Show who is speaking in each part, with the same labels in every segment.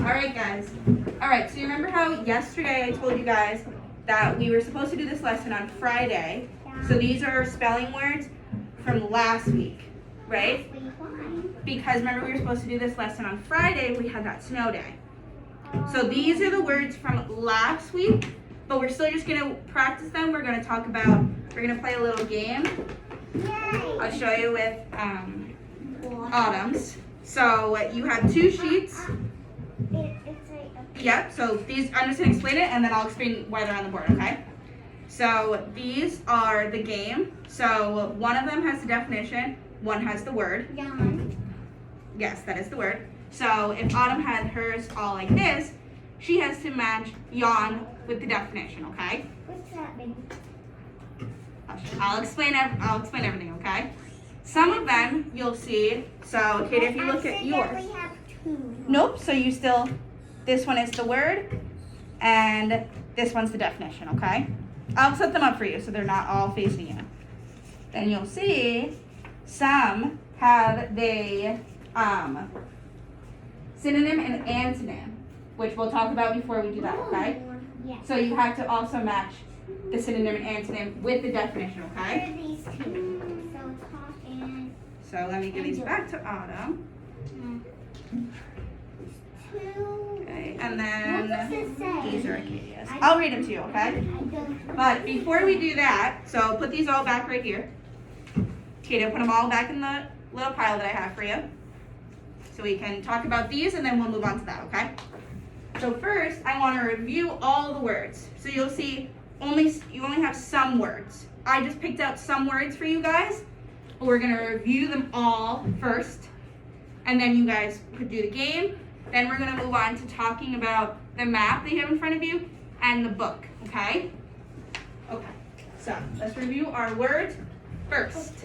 Speaker 1: Alright guys. Alright, so you remember how yesterday I told you guys that we were supposed to do this lesson on Friday? So these are spelling words from last week, right? Because remember we were supposed to do this lesson on Friday, we had that snow day. So these are the words from last week, but we're still just going to practice them. We're going to play a little game. I'll show you with Autumn's. So you have two sheets. Yep, so these, I'm just going to explain it and then I'll explain why they're on the board, okay? So these are the game. So one of them has the definition, one has the word.
Speaker 2: Yawn.
Speaker 1: Yes, that is the word. So if Autumn had hers all like this, she has to match yawn with the definition, okay?
Speaker 2: What's that mean?
Speaker 1: I'll explain everything, okay? Some of them you'll see. So Katie, if you look at yours.
Speaker 2: We have two.
Speaker 1: Nope, so you still, this one is the word and this one's the definition, okay? I'll set them up for you so they're not all facing you. Then you'll see some have the synonym and antonym, which we'll talk about before we do that, okay?
Speaker 2: Yes.
Speaker 1: So you have to also match the synonym and antonym with the definition,
Speaker 2: What
Speaker 1: okay?
Speaker 2: are these two? So talk and
Speaker 1: So let me give these back to Autumn.
Speaker 2: two.
Speaker 1: Okay, and
Speaker 2: What
Speaker 1: then
Speaker 2: does it say?
Speaker 1: these are Acadia's. I'll read them to you, okay?
Speaker 2: I don't.
Speaker 1: But before we do that, so put these all back right here. Kato, put them all back in the little pile that I have for you. So we can talk about these and then we'll move on to that, okay? So first, I want to review all the words. So you'll see you only have some words. I just picked out some words for you guys. But we're going to review them all first. And then you guys could do the game. Then we're going to move on to talking about the map that you have in front of you and the book, okay? Okay, so let's review our words first.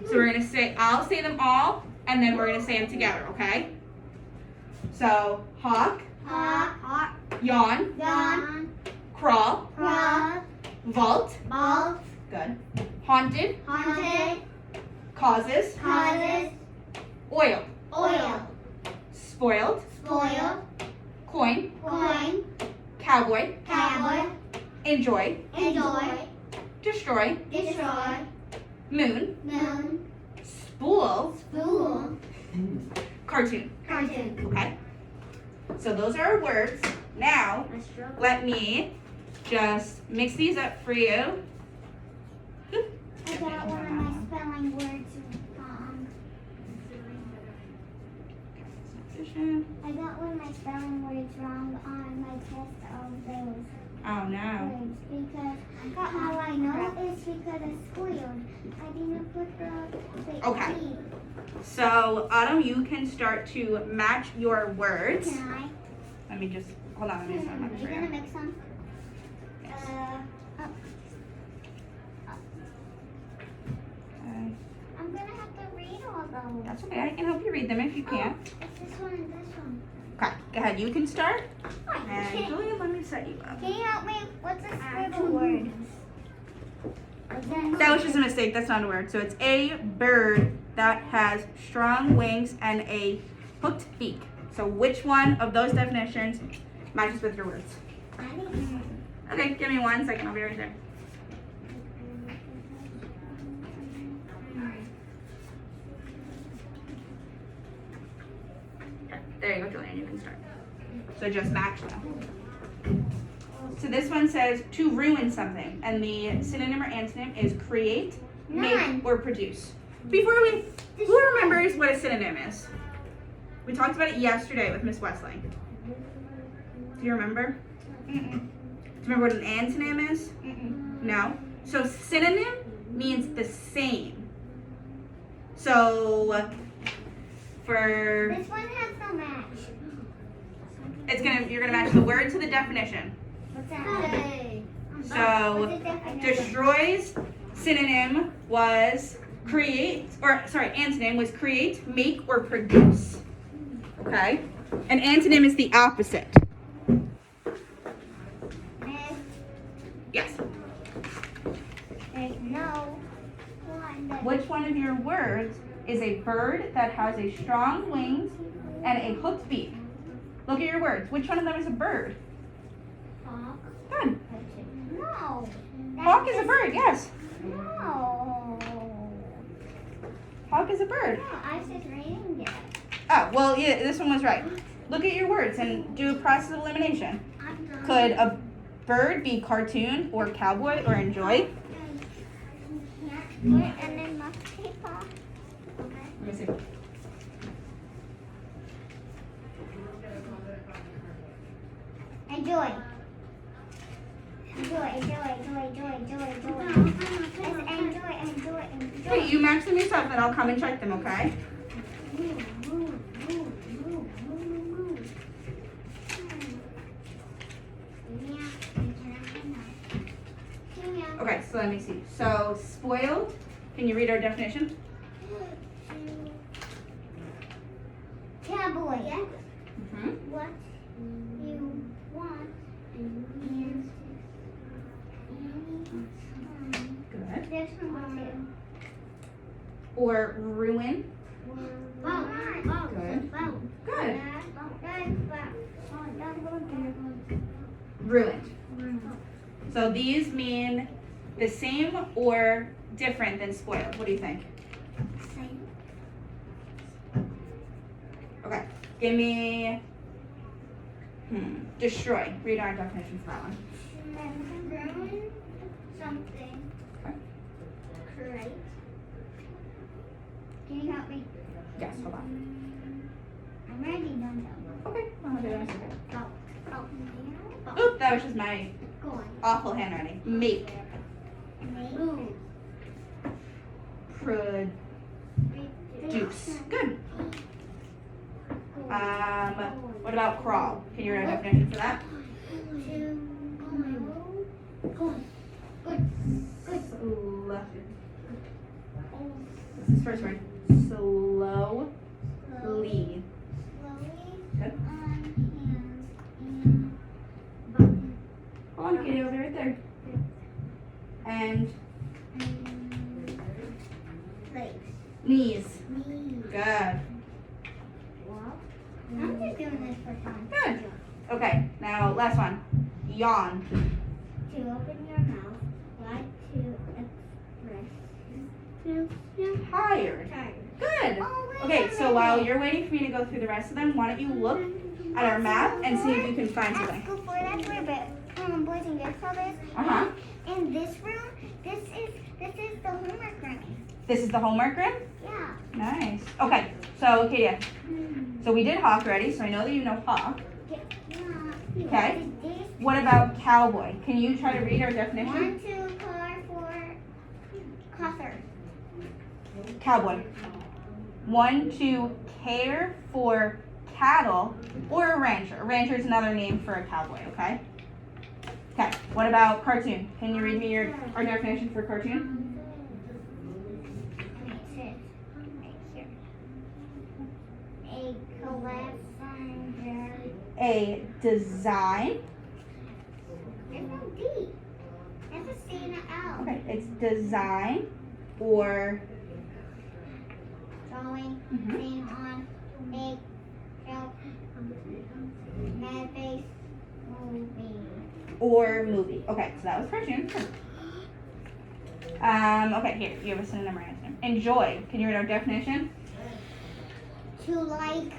Speaker 1: So we're going to say, I'll say them all, and then we're going to say them together, okay? So, hawk,
Speaker 2: Hawk.
Speaker 1: yawn,
Speaker 2: Yawn.
Speaker 1: crawl,
Speaker 2: Crawl.
Speaker 1: vault,
Speaker 2: Vault.
Speaker 1: good, haunted,
Speaker 2: Haunted.
Speaker 1: causes,
Speaker 2: Causes.
Speaker 1: oil,
Speaker 2: Oil.
Speaker 1: spoiled,
Speaker 2: Spoil.
Speaker 1: coin,
Speaker 2: Coin.
Speaker 1: cowboy,
Speaker 2: Cowboy.
Speaker 1: enjoy,
Speaker 2: Enjoy.
Speaker 1: destroy,
Speaker 2: Destroy.
Speaker 1: moon,
Speaker 2: Moon.
Speaker 1: spool,
Speaker 2: Spool.
Speaker 1: cartoon,
Speaker 2: Cartoon.
Speaker 1: okay? So those are our words. Now, let me just mix these up for you.
Speaker 2: I got one of my spelling words wrong. I got one of my spelling words wrong on my test of those
Speaker 1: Oh no.
Speaker 2: words because how I know is because it's spoiled. I didn't put the
Speaker 1: Okay.
Speaker 2: E.
Speaker 1: So, Autumn, you can start to match your words.
Speaker 2: Can I?
Speaker 1: Let me just, hold on, let me just
Speaker 2: Are you
Speaker 1: for
Speaker 2: gonna
Speaker 1: you.
Speaker 2: mix them?
Speaker 1: Yes.
Speaker 2: Up.
Speaker 1: Okay.
Speaker 2: I'm gonna have to read all those.
Speaker 1: That's okay, I can help you read them if you can't.
Speaker 2: It's this one and this one.
Speaker 1: Okay, go ahead, you can start. And
Speaker 2: Can
Speaker 1: Julia, let me set you up.
Speaker 2: you help me? What's a scribble word?
Speaker 1: That was just a mistake, that's not a word. So it's a bird that has strong wings and a hooked beak. So which one of those definitions matches with your words? Okay, give me 1 second, I'll be right there. Okay, there you go, Julian, you can start. So just match them. So this one says to ruin something, and the synonym or antonym is create, make,
Speaker 2: None.
Speaker 1: or produce. Before we, who remembers what a synonym is? We talked about it yesterday with Miss Westling. Do you remember? Do you remember what an antonym is? No? So synonym means the same. So for,
Speaker 2: This one has the match.
Speaker 1: you're gonna match the word to the definition.
Speaker 2: What's that?
Speaker 1: So
Speaker 2: What's the definition?
Speaker 1: destroys synonym was create, or sorry, antonym was create, make, or produce. Okay? An antonym is the opposite. Yes.
Speaker 2: There's no one that
Speaker 1: Which one of your words is a bird that has a strong wings and a hooked beak? Look at your words. Which one of them is a bird?
Speaker 2: Hawk.
Speaker 1: Good.
Speaker 2: No.
Speaker 1: Hawk is a bird, yes.
Speaker 2: No.
Speaker 1: Hawk is a bird.
Speaker 2: No, I said reindeer.
Speaker 1: Oh, well, yeah, this one was right. Look at your words and do a process of elimination. Could a bird be cartoon or cowboy or enjoy?
Speaker 2: And then my paper. Okay.
Speaker 1: Let me see.
Speaker 2: Enjoy. Enjoy. Enjoy.
Speaker 1: Wait, you match them yourself and I'll come and check them, okay? Okay, so let me see. So, spoiled. Can you read our definition?
Speaker 2: Cowboy.
Speaker 1: Mm-hmm.
Speaker 2: What you want is
Speaker 1: Good.
Speaker 2: this one too.
Speaker 1: Or ruin.
Speaker 2: Good.
Speaker 1: Good. Ruined. So these mean the same or different than spoiled. What do you think? Okay. Give me destroy. Read our definition for that one.
Speaker 2: Ruin something.
Speaker 1: Okay.
Speaker 2: Create. Can you help me?
Speaker 1: Yes, hold on.
Speaker 2: I'm ready, done.
Speaker 1: Okay. I'll do that in a second.
Speaker 2: Now.
Speaker 1: Oop, that was just my
Speaker 2: Go on.
Speaker 1: awful handwriting. Make.
Speaker 2: Move.
Speaker 1: Produce. Good. What about crawl? Can you write a definition for that? What's this first word? Slowly. Good. Hold on, Katie, over right there. And knees. Good.
Speaker 2: I'm just doing this for fun.
Speaker 1: Good. Okay, now last one. Yawn.
Speaker 2: To open your mouth, like to express.
Speaker 1: Tired. Good. Okay, so while you're waiting for me to go through the rest of them, why don't you look at our map and see if you can find
Speaker 2: At
Speaker 1: something.
Speaker 2: school for that's where boys and girls call this.
Speaker 1: Uh-huh.
Speaker 2: In this room, this is the homework room.
Speaker 1: This is the homework room?
Speaker 2: Yeah.
Speaker 1: Nice. Okay, so Katia, so we did hawk already, so I know that you know hawk. Okay. What about cowboy? Can you try to read our definition?
Speaker 2: 1, 2, car for coffer.
Speaker 1: Cowboy. 1, to care for cattle or a rancher. A rancher is another name for a cowboy, okay? Okay, what about cartoon? Can you read me our definition for cartoon?
Speaker 2: It says right here. A collapse
Speaker 1: A design.
Speaker 2: There's no D. There's a C and an L.
Speaker 1: Okay, it's design or
Speaker 2: Drawing, thing on, make, help, mad face, movie.
Speaker 1: or movie. Okay, so that was cartoon. Okay, here, you have a synonym or antonym. Enjoy. Can you read our definition?
Speaker 2: To like,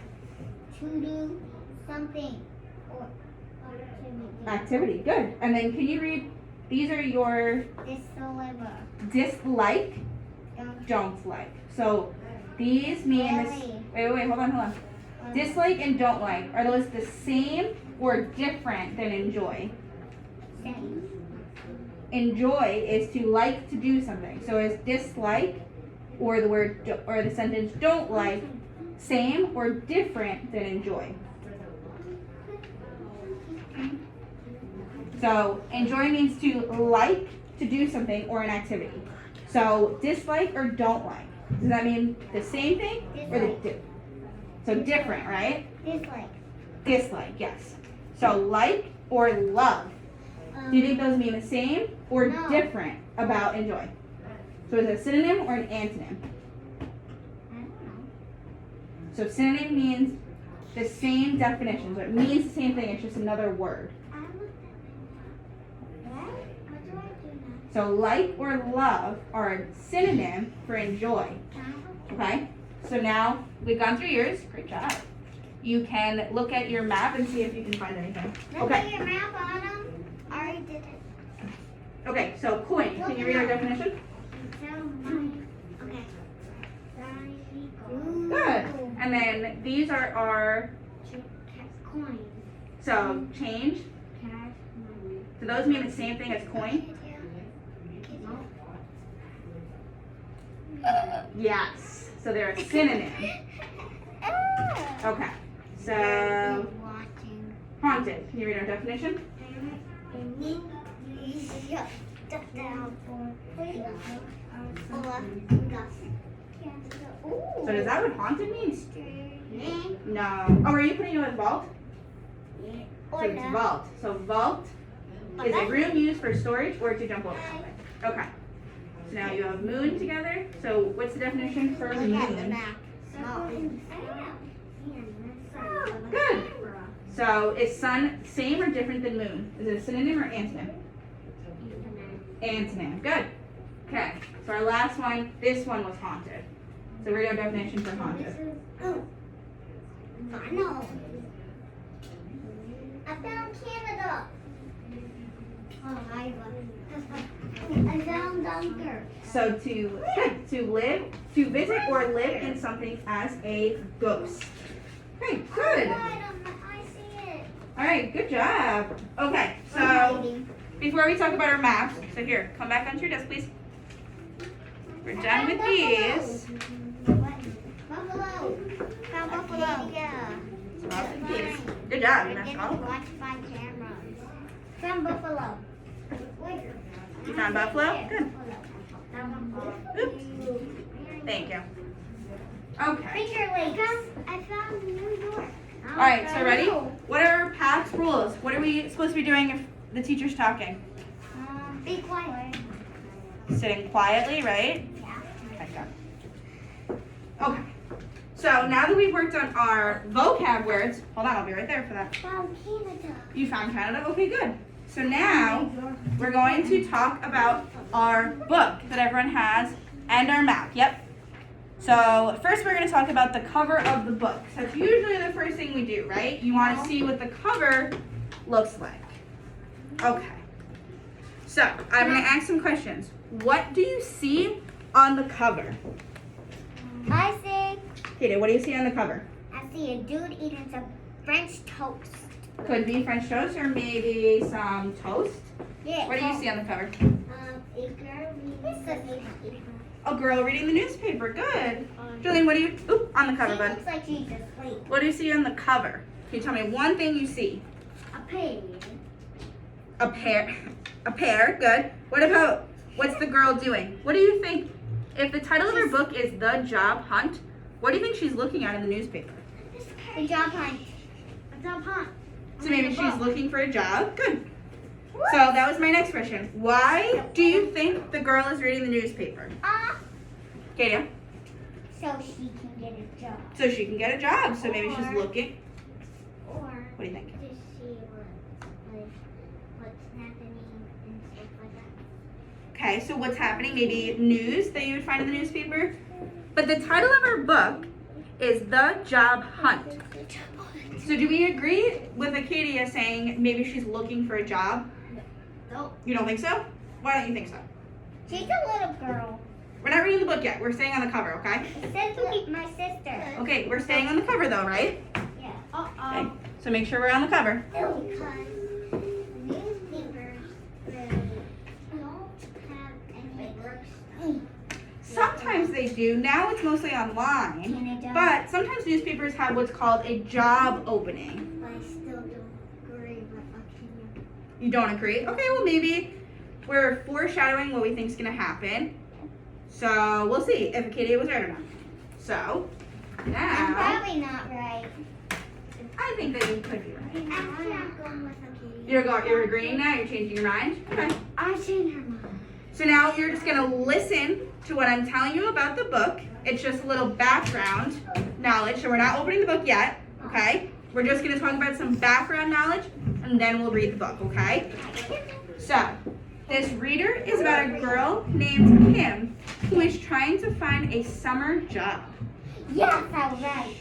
Speaker 2: to do something, or
Speaker 1: Activity. Good. And then can you read, these are your
Speaker 2: disdeliver.
Speaker 1: dislike, don't like. So these mean this. Wait, hold on. Dislike and don't like, are those the same or different than enjoy?
Speaker 2: Same.
Speaker 1: Enjoy is to like to do something. So is dislike or the word or the sentence don't like same or different than enjoy? So enjoy means to like to do something or an activity. So dislike or don't like. Does that mean the same thing or the different? So different, right?
Speaker 2: Dislike.
Speaker 1: Dislike, yes. So like or love. Do you think those mean the same or
Speaker 2: No.
Speaker 1: different about enjoy? So is it a synonym or an antonym?
Speaker 2: I don't know.
Speaker 1: So synonym means the same definition. So it means the same thing, it's just another word.
Speaker 2: What do I do now?
Speaker 1: So like or love are a synonym for enjoy. Okay? So now we've gone through yours. Great job. You can look at your map and see if you can find anything.
Speaker 2: Look
Speaker 1: Okay.
Speaker 2: at your map on them. I already did it.
Speaker 1: Okay, so coin. Can you read our definition?
Speaker 2: Okay.
Speaker 1: Good. And then these are our,
Speaker 2: Coin.
Speaker 1: so change.
Speaker 2: Cash money.
Speaker 1: Do those mean the same thing as coin? Yes. So they're a synonym. Okay. So
Speaker 2: Watching.
Speaker 1: haunted. Can you read our definition? So is that what haunted means? No. Oh, are you putting it with vault? So it's vault. So vault is a room used for storage or to jump over something. Okay. So now you have moon together. So what's the definition for moon? Good. So is sun same or different than moon? Is it a synonym or antonym? Antonym. Good. Okay. So our last one, this one was haunted. So read our definition for haunted.
Speaker 2: I know. I found Canada. Oh, I found Dunker.
Speaker 1: So to live, to visit or live in something as a ghost. Okay, good.
Speaker 2: I see it.
Speaker 1: All right, good job. Okay, so before we talk about our maps, so here, come back onto your desk, please. We're done with these.
Speaker 2: Buffalo. Found buffalo. Yeah.
Speaker 1: Good job.
Speaker 2: I
Speaker 1: That's
Speaker 2: didn't
Speaker 1: all.
Speaker 2: watch my cameras. Found buffalo.
Speaker 1: You found buffalo? Good.
Speaker 2: Found buffalo.
Speaker 1: Oops. Thank you. Okay.
Speaker 2: Finger Lakes. I found New York.
Speaker 1: All right, so ready? What are our past rules? What are we supposed to be doing if the teacher's talking?
Speaker 2: Be quiet.
Speaker 1: Sitting quietly, right?
Speaker 2: Yeah.
Speaker 1: Okay, got it. Okay. So now that we've worked on our vocab words, hold on, I'll be right there for that.
Speaker 2: Found Canada.
Speaker 1: You found Canada? Okay, good. So now we're going to talk about our book that everyone has and our map. Yep. So first we're going to talk about the cover of the book. So it's usually the first thing we do, right? You want to see what the cover looks like. Okay. So I'm going to ask some questions. What do you see on the cover?
Speaker 2: I see.
Speaker 1: Katie, what do you see on the cover?
Speaker 2: I see a dude eating some French toast.
Speaker 1: Could be French toast or maybe some toast.
Speaker 2: Yeah.
Speaker 1: What do you see on the cover?
Speaker 2: A girl reading
Speaker 1: A girl reading the newspaper. Good. Jillian, what do you, oop, on the cover,
Speaker 2: She
Speaker 1: bud.
Speaker 2: looks like she's asleep.
Speaker 1: What do you see on the cover? Can you tell me one thing you see?
Speaker 2: A pig.
Speaker 1: A pear. A pear, good. What about, what's the girl doing? What do you think, if the title of her book is The Job Hunt, what do you think she's looking at in the newspaper?
Speaker 2: A job hunt. A job hunt.
Speaker 1: So maybe she's looking for a job. Good. So that was my next question. Why do you think the girl is reading the newspaper? Katie?
Speaker 2: So she can get a job.
Speaker 1: So she can get a job. So maybe she's looking.
Speaker 2: Or
Speaker 1: What do you think?
Speaker 2: to see what's happening and stuff like that.
Speaker 1: Okay, so what's happening? Maybe news that you would find in the newspaper. But the title of her book is The Job Hunt. So do we agree with Acadia saying maybe she's looking for a job?
Speaker 2: No.
Speaker 1: You don't think so? Why don't you think so?
Speaker 2: She's a little girl.
Speaker 1: We're not reading the book yet. We're staying on the cover, okay?
Speaker 2: It says my sister.
Speaker 1: Okay, we're staying on the cover though, right?
Speaker 2: Yeah.
Speaker 1: Okay. So make sure we're on the cover.
Speaker 2: Because newspapers really don't have any books.
Speaker 1: Sometimes they do. Now it's mostly online.
Speaker 2: Canada.
Speaker 1: But sometimes newspapers have what's called a job opening.
Speaker 2: But I still don't agree with opinion.
Speaker 1: You don't agree? Okay, well maybe we're foreshadowing what we think is going to happen. So we'll see if Acadia was right or not. So
Speaker 2: I'm
Speaker 1: now
Speaker 2: probably not right.
Speaker 1: I think that you could be right.
Speaker 2: Actually, I'm going with Acadia.
Speaker 1: You're agreeing now? You're changing your mind? Okay.
Speaker 2: I've seen her mom.
Speaker 1: So now you're just going to listen to what I'm telling you about the book. It's just a little background knowledge. So we're not opening the book yet. okay? We're just gonna talk about some background knowledge and then we'll read the book, okay? So, this reader is about a girl named Kim who is trying to find a summer job.
Speaker 2: Yes, that's right.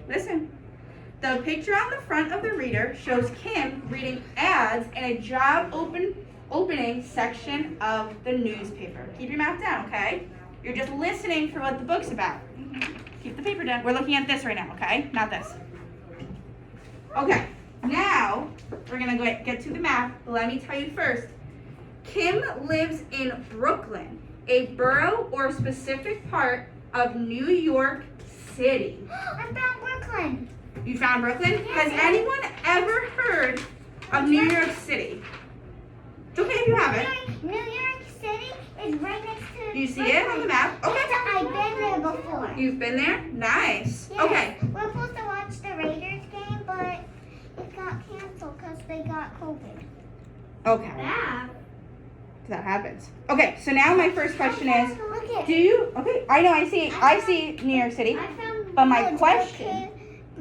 Speaker 1: Listen. The picture on the front of the reader shows Kim reading ads in a job opening section of the newspaper. Keep your mouth down, okay? You're just listening for what the book's about. Keep the paper down. We're looking at this right now, okay? Not this. Okay, now we're gonna get to the map. Let me tell you first. Kim lives in Brooklyn, a borough or specific part of New York City.
Speaker 2: I found Brooklyn.
Speaker 1: You found Brooklyn? Has anyone ever heard of New York City? It's okay if you haven't.
Speaker 2: New York City is right next to.
Speaker 1: Do you see it on the map? Okay.
Speaker 2: I've been there before.
Speaker 1: You've been there? Nice.
Speaker 2: Yes.
Speaker 1: Okay.
Speaker 2: We're supposed to watch the Raiders game, but it got canceled because they got COVID.
Speaker 1: Okay.
Speaker 2: Yeah.
Speaker 1: That happens. Okay, so now my first question is,
Speaker 2: Look at.
Speaker 1: do you, okay, I know I see New York City,
Speaker 2: I found
Speaker 1: but my
Speaker 2: Brooklyn.
Speaker 1: question,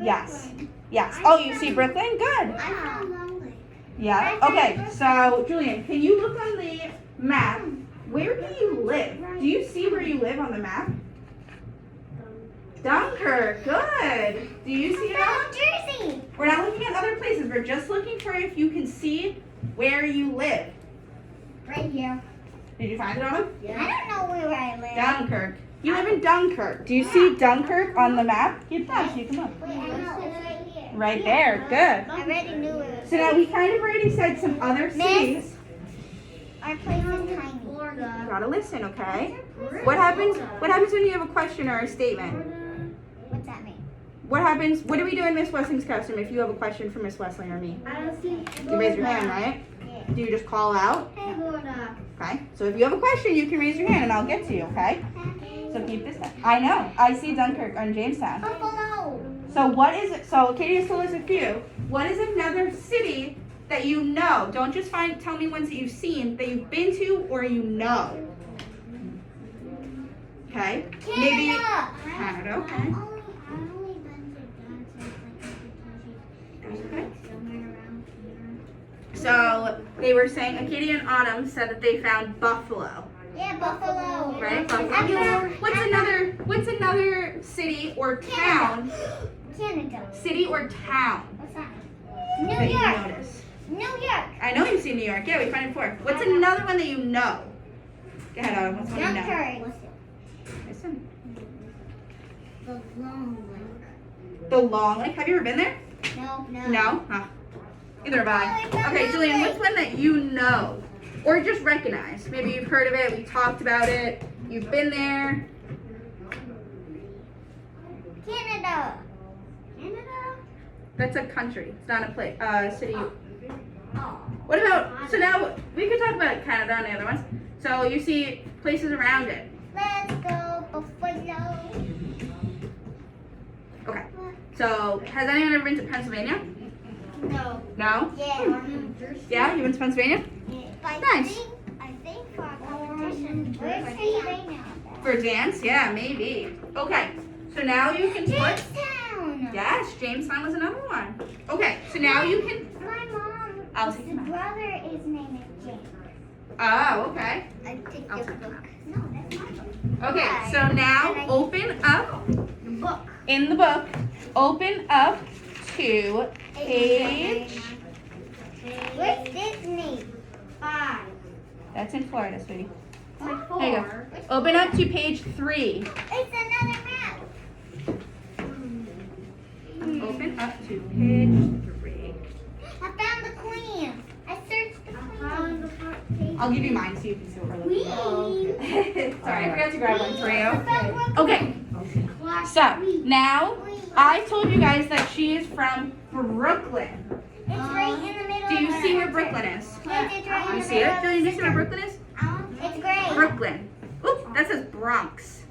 Speaker 1: yes, yes. Oh, you see Brooklyn? Good.
Speaker 2: I found Long Lake.
Speaker 1: Yeah, okay, so Julian, can you look on the map? Where do you live? Do you see where you live on the map? Dunkirk, good. Do you see it?
Speaker 2: I found Jersey.
Speaker 1: We're not looking at other places, we're just looking for if you can see where you live.
Speaker 2: Right here.
Speaker 1: Did you find it, Autumn?
Speaker 2: I don't know where I live.
Speaker 1: Dunkirk. You live in Dunkirk. Do you see Dunkirk on the map? Keep that so you can look.
Speaker 2: Wait, I know. It's right here.
Speaker 1: Right there, good.
Speaker 2: I already knew it.
Speaker 1: So now we kind of already said some other cities.
Speaker 2: Our place is tiny.
Speaker 1: You gotta listen, okay? What happens when you have a question or a statement?
Speaker 2: What's that mean?
Speaker 1: What do we do in Miss Wesling's costume if you have a question for Miss Wesling or me?
Speaker 2: I don't see.
Speaker 1: You raise your hand, right?
Speaker 2: Yeah.
Speaker 1: Do you just call out?
Speaker 2: Hey, Lorna.
Speaker 1: Okay. So if you have a question, you can raise your hand and I'll get to you, okay? So keep this down. I know. I see Dunkirk on Jamestown.
Speaker 2: Buffalo.
Speaker 1: So what is it? So Katie has told us a few. What is another city that you know? Don't just tell me ones that you've seen, that you've been to, or you know. Okay. Maybe Canada. Okay.
Speaker 2: I've only been to Johnson, somewhere around here.
Speaker 1: So they were saying, Katie and Autumn said that they found Buffalo.
Speaker 2: Yeah, Buffalo.
Speaker 1: Right? Buffalo. What's another city or town?
Speaker 2: Canada.
Speaker 1: City or town?
Speaker 2: What's that?
Speaker 1: That
Speaker 2: New
Speaker 1: you
Speaker 2: York.
Speaker 1: notice?
Speaker 2: New York.
Speaker 1: I know you've seen New York. Yeah, we found it before. What's another one that you know? Go ahead, Autumn. What's one you know?
Speaker 2: Dunkirk.
Speaker 1: Listen.
Speaker 2: The Long Lake.
Speaker 1: The Long Lake. Have you ever been there?
Speaker 2: No.
Speaker 1: No? Huh. Neither have I.
Speaker 2: Oh, it's
Speaker 1: Okay,
Speaker 2: not
Speaker 1: Julian,
Speaker 2: Long
Speaker 1: what's one that you know? Or just recognize? Maybe you've heard of it, we talked about it, you've been there.
Speaker 2: Canada.
Speaker 1: That's a country. It's not a place, city.
Speaker 2: Oh.
Speaker 1: What about, so now we could talk about Canada and the other ones. So you see places around it.
Speaker 2: Let's go Buffalo.
Speaker 1: Okay. So has anyone ever been to Pennsylvania?
Speaker 2: No.
Speaker 1: No?
Speaker 2: Yeah.
Speaker 1: Yeah, you went to Pennsylvania? Nice.
Speaker 2: I think for a competition. Where's Pennsylvania?
Speaker 1: For dance? Yeah, maybe. Okay. So now you can put,
Speaker 2: Jamestown.
Speaker 1: yes, Jamestown was another one. Okay, so now you can,
Speaker 2: My mom's
Speaker 1: I'll take them out.
Speaker 2: brother is named James.
Speaker 1: Oh, okay.
Speaker 2: I take
Speaker 1: I'll
Speaker 2: your
Speaker 1: take them
Speaker 2: book. No, that's my book.
Speaker 1: Okay, so now open up
Speaker 2: The book.
Speaker 1: in the book, open up to page,
Speaker 2: Where's Disney? 5.
Speaker 1: that's in Florida, sweetie.
Speaker 2: My 4.
Speaker 1: There you go. Open up to page 3.
Speaker 2: It's another map.
Speaker 1: Open up to page 3.
Speaker 2: I found the queen. I searched the queen.
Speaker 1: I'll give you mine so you can see what we're looking
Speaker 2: Queen.
Speaker 1: for. Sorry, I forgot to grab one for
Speaker 2: I
Speaker 1: you.
Speaker 2: found Brooklyn.
Speaker 1: Okay, so now I told you guys that she is from Brooklyn.
Speaker 2: It's right in the middle.
Speaker 1: Do you
Speaker 2: of
Speaker 1: see
Speaker 2: the
Speaker 1: where Brooklyn is?
Speaker 2: Yes, it's right in
Speaker 1: You
Speaker 2: the
Speaker 1: see
Speaker 2: middle
Speaker 1: it?
Speaker 2: of
Speaker 1: Julian, do you see where
Speaker 2: the
Speaker 1: Brooklyn is?
Speaker 2: It's gray.
Speaker 1: Brooklyn. Oops, that says Bronx.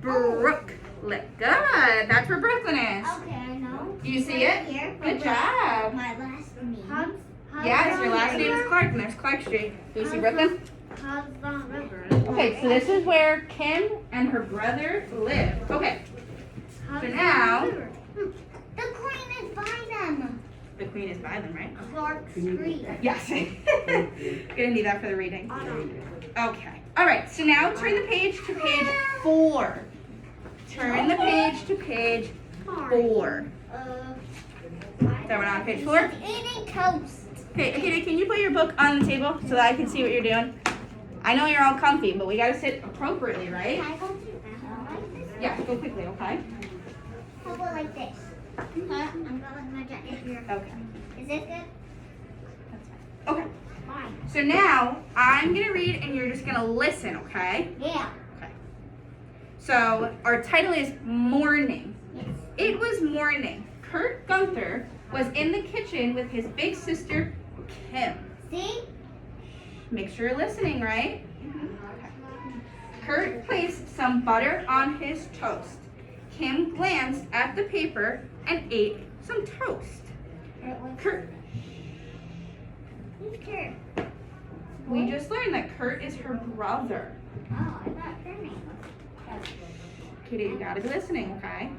Speaker 1: Brooklyn. Good. That's where Brooklyn is.
Speaker 2: Okay, I know.
Speaker 1: Do you see it?
Speaker 2: Here.
Speaker 1: Good job.
Speaker 2: My last name.
Speaker 1: Yes, your last name is Clark, and there's Clark Street. Do you see Brooklyn? Okay, so this is where Kim and her brother live. Okay, so now,
Speaker 2: The queen is
Speaker 1: screen is by them, right?
Speaker 2: Clark Street.
Speaker 1: Yes. Gonna need that for the reading. Okay. All right. So now turn the page to page 4. Turn the page to page 4. So we're on page 4.
Speaker 2: Eating toast.
Speaker 1: Okay, can you put your book on the table so that I can see what you're doing? I know you're all comfy, but we gotta sit appropriately, right?
Speaker 2: Can I go like this?
Speaker 1: Yeah, go quickly, okay?
Speaker 2: How about like this? I'm going my jacket here.
Speaker 1: Okay.
Speaker 2: Is this good?
Speaker 1: That's fine. Okay.
Speaker 2: Fine.
Speaker 1: So now I'm gonna read and you're just gonna listen, okay?
Speaker 2: Yeah.
Speaker 1: Okay. So our title is Morning.
Speaker 2: Yes.
Speaker 1: It was morning. Kurt Gunther was in the kitchen with his big sister, Kim.
Speaker 2: See?
Speaker 1: Make sure you're listening, right? Okay. Kurt placed some butter on his toast. Kim glanced at the paper and ate some toast. Kurt.
Speaker 2: Who's Kurt?
Speaker 1: We just learned that Kurt is her brother.
Speaker 2: Oh, I thought her name was.
Speaker 1: Kitty, you gotta be listening, okay?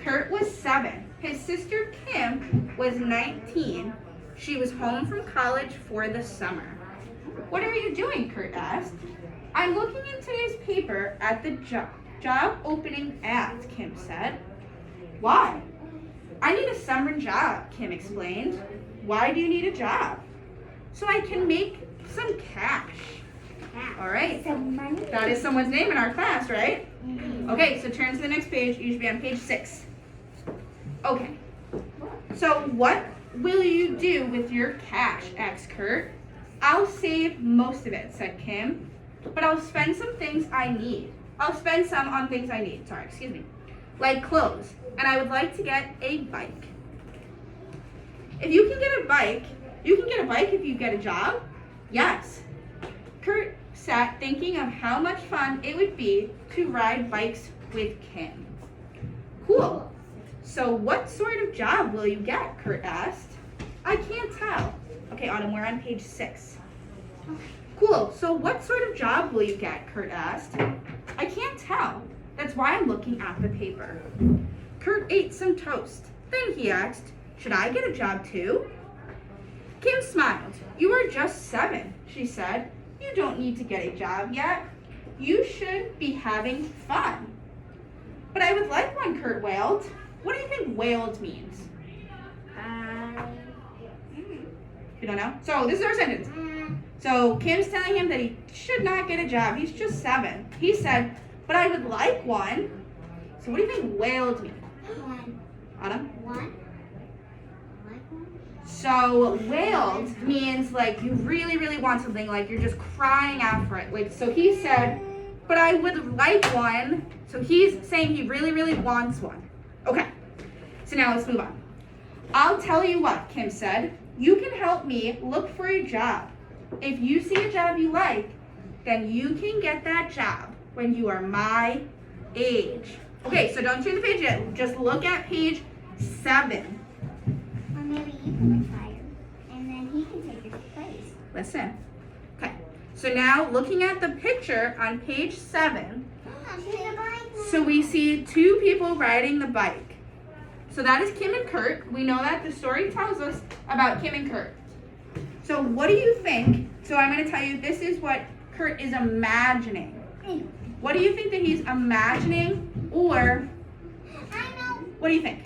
Speaker 1: Kurt was 7. His sister Kim was 19. She was home from college for the summer. What are you doing? Kurt asked. I'm looking in today's paper at the job opening ads, Kim said. Why? I need a summer job, Kim explained. Why do you need a job? So I can make some cash. All right.
Speaker 2: Some money.
Speaker 1: That is someone's name in our class, right?
Speaker 2: Mm-hmm.
Speaker 1: Okay, so turn to the next page. You should be on page 6. Okay. So what will you do with your cash? Asked Kurt. I'll save most of it, said Kim. But I'll spend some things I need. I'll spend some on things I need. Sorry, excuse me. Like clothes. And I would like to get a bike. If you can get a bike, you can get a bike if you get a job? Yes. Kurt sat thinking of how much fun it would be to ride bikes with Kim. Cool. So what sort of job will you get? Kurt asked. I can't tell. Okay, Autumn, we're on page 6. Cool. So what sort of job will you get? Kurt asked. I can't tell. That's why I'm looking at the paper. Kurt ate some toast. Then he asked, should I get a job too? Kim smiled. You are just 7, she said. You don't need to get a job yet. You should be having fun. But I would like one, Kurt wailed. What do you think wailed means? You don't know? So this is our sentence. So Kim's telling him that he should not get a job. He's just 7. He said, but I would like one. So what do you think wailed means?
Speaker 2: One.
Speaker 1: Autumn?
Speaker 2: One. Like one?
Speaker 1: So wailed means like you really, really want something, like you're just crying out for it. Like, so he said, but I would like one. So he's saying he really, really wants one. Okay, so now let's move on. I'll tell you what, Kim said. You can help me look for a job. If you see a job you like, then you can get that job when you are my age. Okay, so don't turn the page yet. Just look at page 7.
Speaker 2: Or maybe you can retire, and then he can take your place.
Speaker 1: Listen. Okay, so now looking at the picture on page 7, so we see 2 people riding the bike. So that is Kim and Kurt. We know that the story tells us about Kim and Kurt. So what do you think? So I'm going to tell you, this is what Kurt is imagining. What do you think that he's imagining? Or,
Speaker 2: I know.
Speaker 1: what do you think?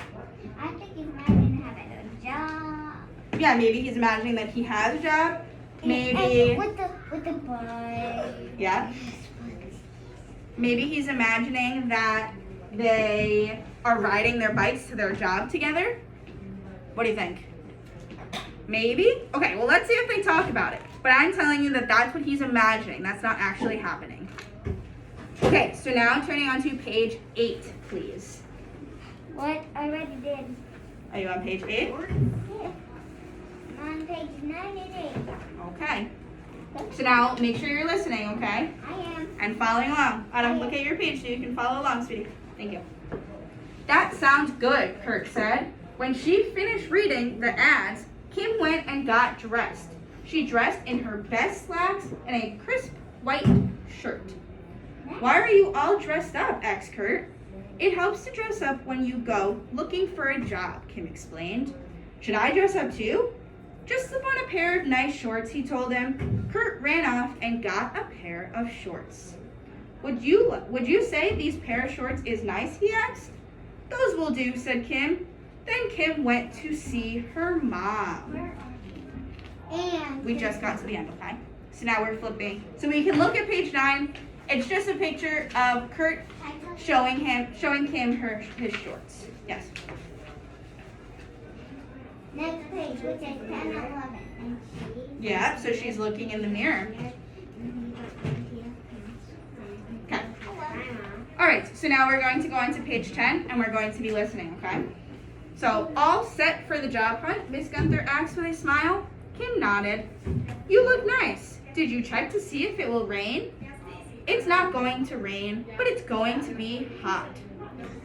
Speaker 2: I think he's imagining having a job.
Speaker 1: Yeah, maybe he's imagining that he has a job. Maybe.
Speaker 2: And with the bike.
Speaker 1: Yeah. Maybe he's imagining that they are riding their bikes to their job together. What do you think? Maybe? Okay, well, let's see if they talk about it. But I'm telling you that that's what he's imagining. That's not actually happening. Okay, so now I'm turning on to page 8, please.
Speaker 2: What? I already did.
Speaker 1: Are you on page 8?
Speaker 2: Yeah. I'm on page 98.
Speaker 1: Okay. So now make sure you're listening, okay?
Speaker 2: I am.
Speaker 1: And following along. Autumn, look at your page so you can follow along, sweetie. Thank you. That sounds good, Kurt said. When she finished reading the ads, Kim went and got dressed. She dressed in her best slacks and a crisp white shirt. Why are you all dressed up? Asked Kurt. It helps to dress up when you go looking for a job, Kim explained. Should I dress up too? Just slip on a pair of nice shorts, he told him. Kurt ran off and got a pair of shorts. Would you say these pair of shorts is nice, he asked. Those will do, said Kim. Then Kim went to see her mom.
Speaker 2: And
Speaker 1: We just got to the end, okay? So now we're flipping. So we can look at page 9. It's just a picture of Kurt showing Kim his shorts. Yes.
Speaker 2: next page, which is 10 and 11. And
Speaker 1: Yeah, so she's looking in the mirror. Okay. All right, so now we're going to go on to page 10 and we're going to be listening, okay? So, all set for the job hunt? Miss Gunther asked with a smile. Kim nodded. You look nice. Did you check to see if it will rain? It's not going to rain, but it's going to be hot.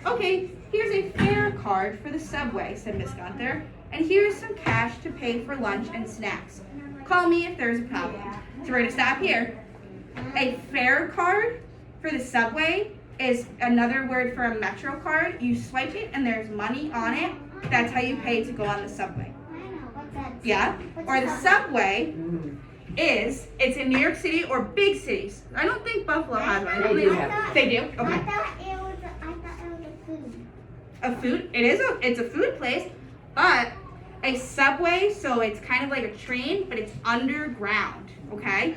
Speaker 1: Okay, here's a fare card for the subway, said Miss Gunther. And here's some cash to pay for lunch and snacks. Call me if there's a problem. So we're going to stop here. A fare card for the subway is another word for a Metro card. You swipe it and there's money on it. That's how you pay to go on the subway.
Speaker 2: I know what that's.
Speaker 1: Yeah? Or the subway it's in New York City or big cities. I don't think Buffalo has one.
Speaker 3: They do have
Speaker 1: They do?
Speaker 2: I
Speaker 1: Okay.
Speaker 2: thought it was a food.
Speaker 1: A food? It's a food place, but a subway, so it's kind of like a train, but it's underground, okay?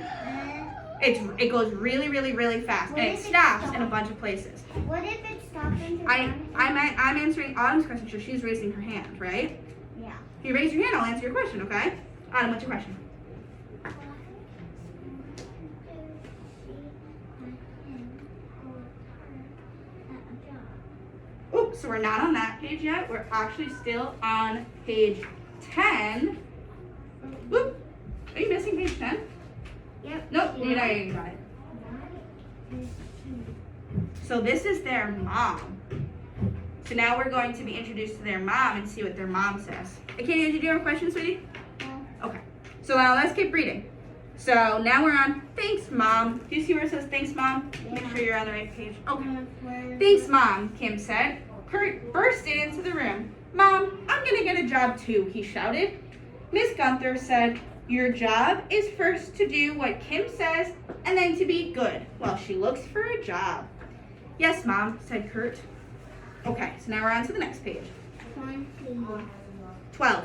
Speaker 1: It goes really, really, really fast,
Speaker 2: What
Speaker 1: and it
Speaker 2: if it
Speaker 1: stops in a
Speaker 2: stops?
Speaker 1: bunch of places.
Speaker 2: What if it stopped into
Speaker 1: I'm answering Autumn's question, so she's raising her hand, right?
Speaker 2: Yeah.
Speaker 1: If you raise your hand, I'll answer your question, okay? Autumn, what's your question? Oops, so we're not on that page yet. We're actually still on page 10. Whoop. Are you missing page 10?
Speaker 2: Yep.
Speaker 1: Nope,
Speaker 2: Yeah.
Speaker 1: you got it. So this is their mom. So now we're going to be introduced to their mom and see what their mom says. Katie, did you have a question, sweetie? Okay. So now let's keep reading. So now we're on thanks, Mom. Do you see where it says thanks, Mom? Make sure you're on the right page. Okay. Thanks, Mom, Kim said. Kurt bursted into the room. Mom, I'm going to get a job too, he shouted. Miss Gunther said, your job is first to do what Kim says and then to be good while she looks for a job. Yes, Mom, said Kurt. Okay, so now we're on to the next page. 12.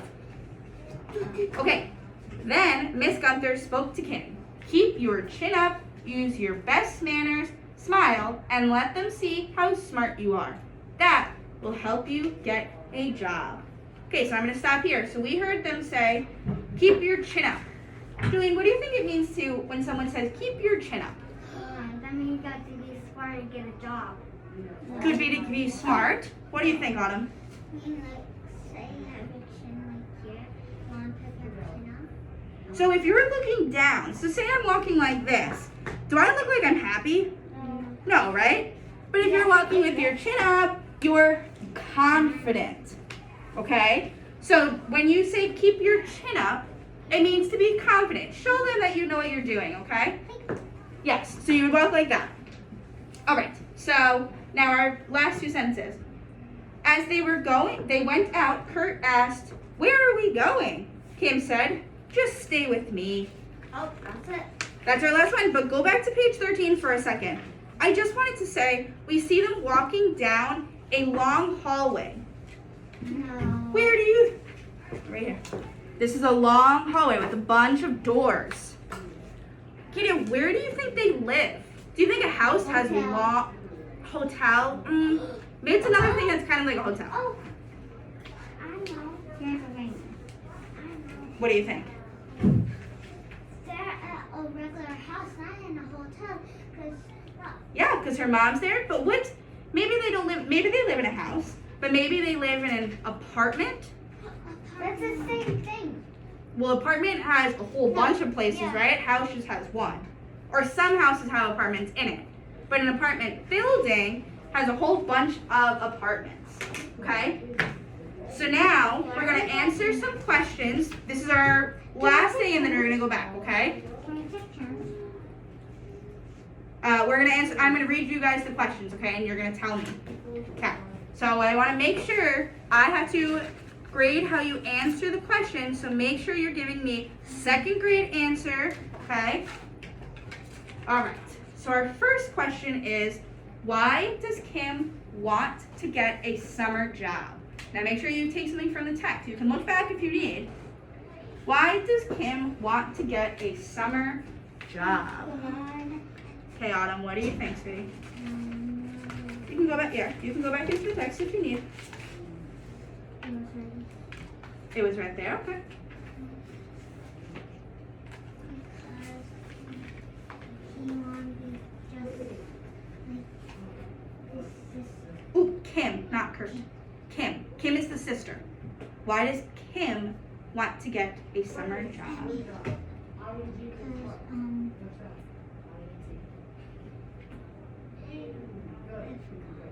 Speaker 1: Okay, then Miss Gunther spoke to Kim. Keep your chin up, use your best manners, smile, and let them see how smart you are. That will help you get a job. Okay, so I'm going to stop here. So we heard them say, keep your chin up. Julian, what do you think it means to when someone says, keep your chin up?
Speaker 2: That means you got to be smart and get a job.
Speaker 1: Could be to be smart. What do you think, Autumn?
Speaker 2: Mean like say have your chin like here. You want to put your chin up?
Speaker 1: So if you're looking down, so say I'm walking like this, do I look like I'm happy? No, right? But if you're walking with your chin up, you're confident. Okay? So when you say keep your chin up, it means to be confident. Show them that you know what you're doing, okay? Yes, so you would walk like that. All right, so now our last two sentences. As they went out, Kurt asked, where are we going? Kim said, just stay with me.
Speaker 2: Oh, that's it.
Speaker 1: That's our last one, but go back to page 13 for a second. I just wanted to say, we see them walking down a long hallway.
Speaker 2: No.
Speaker 1: Where do you, right here. This is a long hallway with a bunch of doors. Katie, where do you think they live? Do you think a house has
Speaker 2: Hotel.
Speaker 1: long, hotel? Maybe it's another thing that's kind of like a hotel.
Speaker 2: Oh, I know. There's a ring. I know.
Speaker 1: What do you think?
Speaker 2: They're at a regular house, not in a hotel.
Speaker 1: Yeah, because her mom's there, but what, maybe they live in a house, but maybe they live in an apartment.
Speaker 2: That's the same thing.
Speaker 1: Well, apartment has a whole bunch of places,
Speaker 2: Yeah.
Speaker 1: right? House just has one. Or some houses have apartments in it. But an apartment building has a whole bunch of apartments, okay? So now, we're going to answer some questions. This is our last thing, and then we're going to go back, okay?
Speaker 2: Can you take turns?
Speaker 1: I'm going to read you guys the questions, okay? And you're going to tell me. Okay. So I want to make sure I have to grade how you answer the question, so make sure you're giving me second grade answer, okay? All right, so our first question is, why does Kim want to get a summer job? Now make sure you take something from the text. You can look back if you need. Why does Kim want to get a summer job? Okay, Autumn, what do you think, sweetie? You can go back, yeah, you can go back into the text if you need. It was right there, okay. Ooh, Kim, not Kurt. Kim. Kim is the sister. Why does Kim want to get a summer job?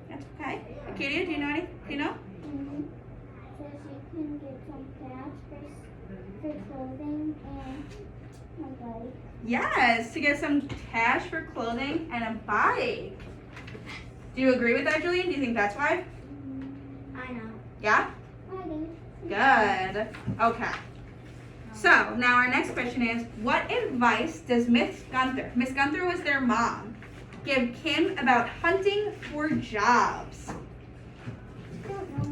Speaker 1: That's okay. Acadia, do you know any? Do you know?
Speaker 2: So she can get some cash for clothing and a bike.
Speaker 1: Yes, to get some cash for clothing and a bike. Do you agree with that, Julian? Do you think that's why?
Speaker 2: I know.
Speaker 1: Yeah?
Speaker 2: I do.
Speaker 1: Good. Okay. So now our next question is, what advice does Miss Gunther was their mom, give Kim about hunting for jobs?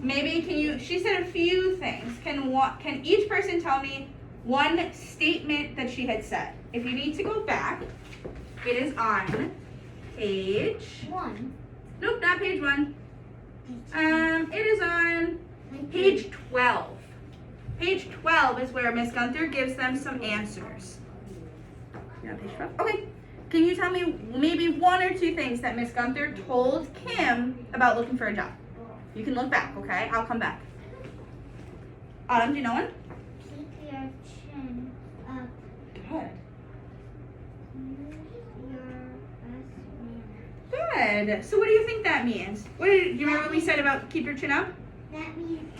Speaker 1: Maybe she said a few things. Can each person tell me one statement that she had said? If you need to go back, it is on page
Speaker 2: 1.
Speaker 1: Nope, not page 1. It is on page 12. Page 12 is where Miss Gunther gives them some answers. You're on page 12? Okay. Can you tell me maybe one or two things that Miss Gunther told Kim about looking for a job? You can look back, okay? I'll come back. Autumn, do you know one?
Speaker 2: Keep your chin up.
Speaker 1: Good.
Speaker 2: Use your best manner.
Speaker 1: Good. So what do you think that means? Do you remember what we said about keep your chin up?
Speaker 2: That means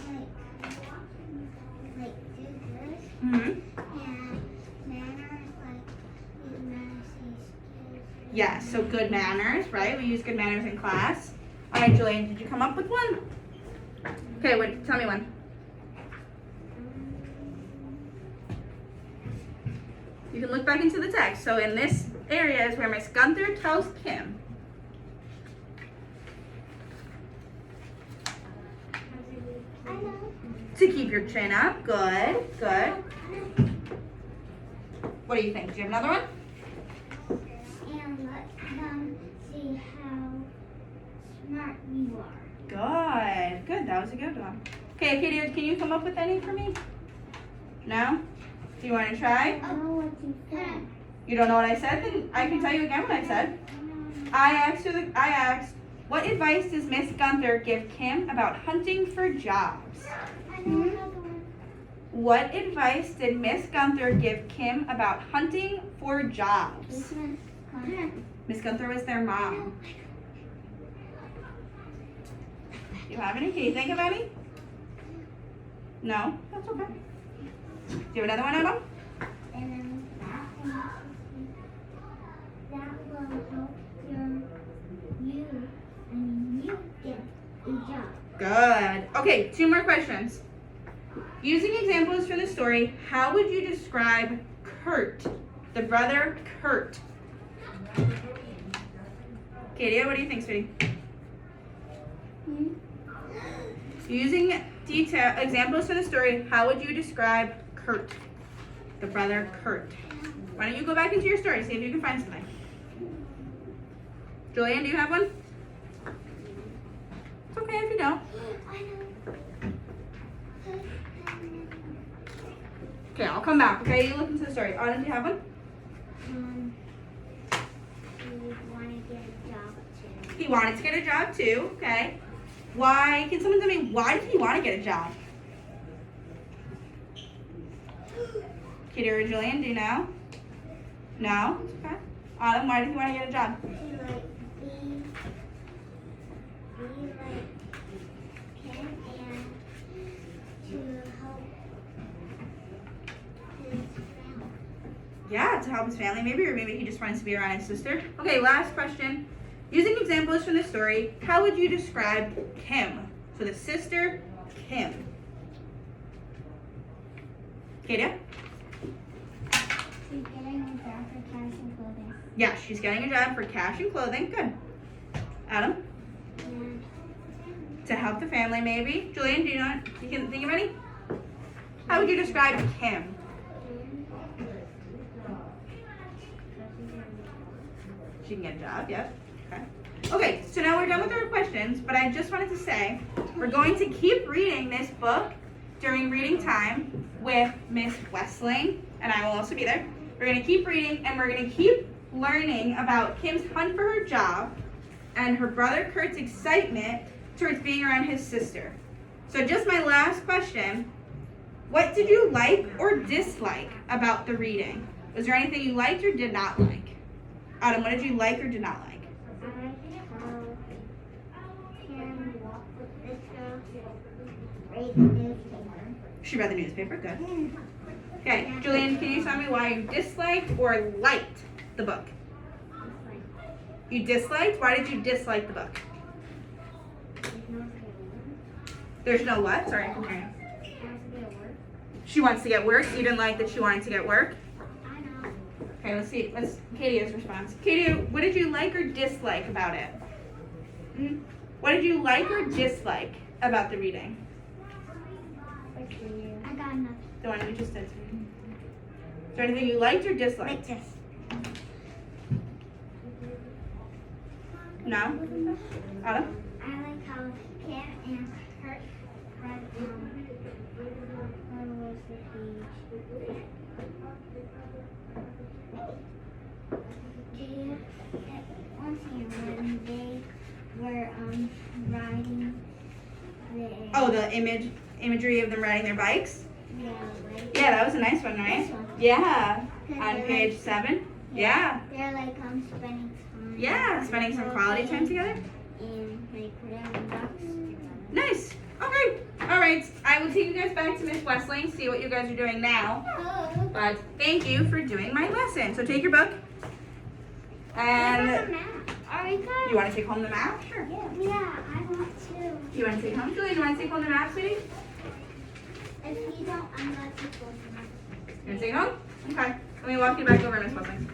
Speaker 2: like do this.
Speaker 1: Mm-hmm.
Speaker 2: And manners, like use manners skills.
Speaker 1: Yes, so good manners, right? We use good manners in class. All right, Julian, did you come up with one? Okay, tell me one. You can look back into the text. So in this area is where Miss Gunther tells Kim.
Speaker 2: I know.
Speaker 1: To keep your chin up. Good, good. What do you think? Do you have another one?
Speaker 2: And let them see how smart you are.
Speaker 1: Good, good. That was a good one. Okay, Katie, can you come up with any for me? No? Do you want to try?
Speaker 2: I know what you said.
Speaker 1: You don't know what I said? Then I can tell you again what I said. I asked, what advice does Miss Gunther give Kim about hunting for jobs?
Speaker 2: I know another one.
Speaker 1: What advice did Miss Gunther give Kim about hunting for jobs?
Speaker 2: Miss Gunther.
Speaker 1: Miss Gunther was their mom. Do you have any? Can you think of any? No? That's okay. Do you have another one, Adam?
Speaker 2: And then that will help you get a job.
Speaker 1: Good. Okay, 2 more questions. Using examples from the story, how would you describe Kurt, the brother Kurt? Katia, what do you think, sweetie? Using examples from the story, how would you describe Kurt, the brother Kurt? Why don't you go back into your story, see if you can find something. Julian, do you have one? It's okay if you don't.
Speaker 2: I know.
Speaker 1: Okay, I'll come back, okay? You look into the story. Autumn, do you have one?
Speaker 2: You want to get a job too.
Speaker 1: He wanted to get a job too, okay? Why? Can someone tell me why did he want to get a job? Katie or Julian, do you know? No? It's okay. Autumn, why did he want to get a job?
Speaker 2: To like be like Kim and to help his family.
Speaker 1: Yeah, to help his family maybe, or maybe he just wants to be around his sister. Okay, last question. Using examples from the story, how would you describe Kim? So the sister, Kim. She's getting a job for cash and clothing. Good. Adam? To help the family, maybe. Julian, do you can think of any? How would you describe Kim? She can get a job, yep. Okay. Okay, so now we're done with our questions, but I just wanted to say we're going to keep reading this book during reading time with Miss Westling, and I will also be there. We're going to keep reading, and we're going to keep learning about Kim's hunt for her job and her brother Kurt's excitement towards being around his sister. So just my last question, what did you like or dislike about the reading? Was there anything you liked or did not like? Adam, what did you like or did not like?
Speaker 2: I like how Kim read the newspaper.
Speaker 1: She read the newspaper, good. Okay, Julian, can you tell me why you disliked or liked the book? You disliked? Why did you dislike the book? There's no what? Sorry, I couldn't hear you. She wants to get work. You didn't like that she wanted to get work?
Speaker 2: I know.
Speaker 1: Okay, let's see. Katie's response. Katie, what did you like or dislike about it? What did you like or dislike about the reading?
Speaker 2: I got nothing.
Speaker 1: The one you just did. Is there anything you liked or disliked?
Speaker 2: Like this.
Speaker 1: No? Adam?
Speaker 2: I like how Kim and Kurt read what was the page? One scene when they were riding the
Speaker 1: Oh, the imagery of them riding their bikes?
Speaker 2: yeah, right?
Speaker 1: Yeah, that was a nice one, right?
Speaker 2: This one.
Speaker 1: Yeah.
Speaker 2: 'Cause
Speaker 1: On
Speaker 2: they're
Speaker 1: page
Speaker 2: like-
Speaker 1: 7? Yeah.
Speaker 2: They're like spending time.
Speaker 1: Yeah, spending some quality time together.
Speaker 2: And like putting ducks together.
Speaker 1: Nice. Okay. All right. I will take you guys back to Miss Westling, see what you guys are doing now. But thank you for doing my lesson. So take your book. And
Speaker 2: Are we good?
Speaker 1: you want to take home the map? Sure.
Speaker 2: Yeah, I want to.
Speaker 1: You want to take home, Julie? You want to take home the map, sweetie?
Speaker 2: If you don't, I'm not supposed to.
Speaker 1: You want to take it home? Okay. Let me walk you back over, Miss Westling.